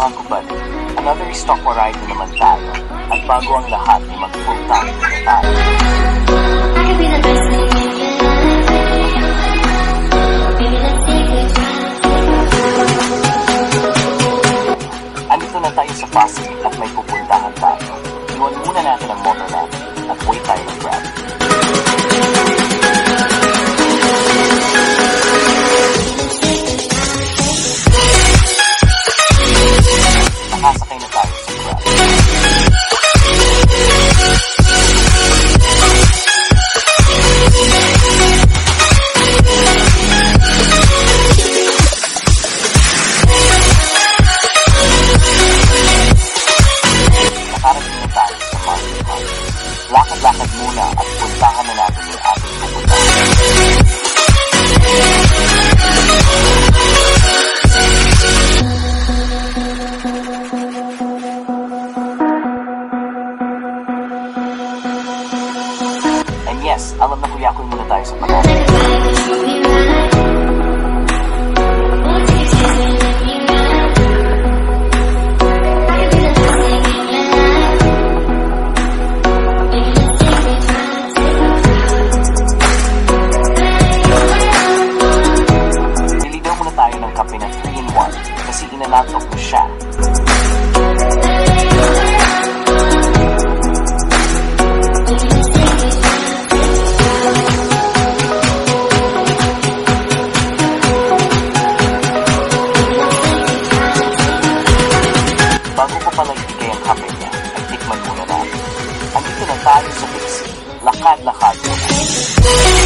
mga kubad, another stock variety naman tayo. At bago ang lahat ay mag-full tank na tayo. Andito na tayo sa Pasig at may pupuntahan tayo. Iwan muna natin ang motor natin at wait tayo ng Grab. Nakasakay na tayo sa Grab. Nakarating na tayo sa Market House. Lakad-lakad muna at puntahan na natin yung ating pupuntahan. And yes, alam na kuya ko muna tayo sa pagkain. Nilidaw muna tayo ng kape na 3-in-1 kasi inalatok ko siya. Bago ko pala ibigay ang kape niya, ay tikman muna natin. Andito na tayo sa Bixi. Lakad-lakad muna.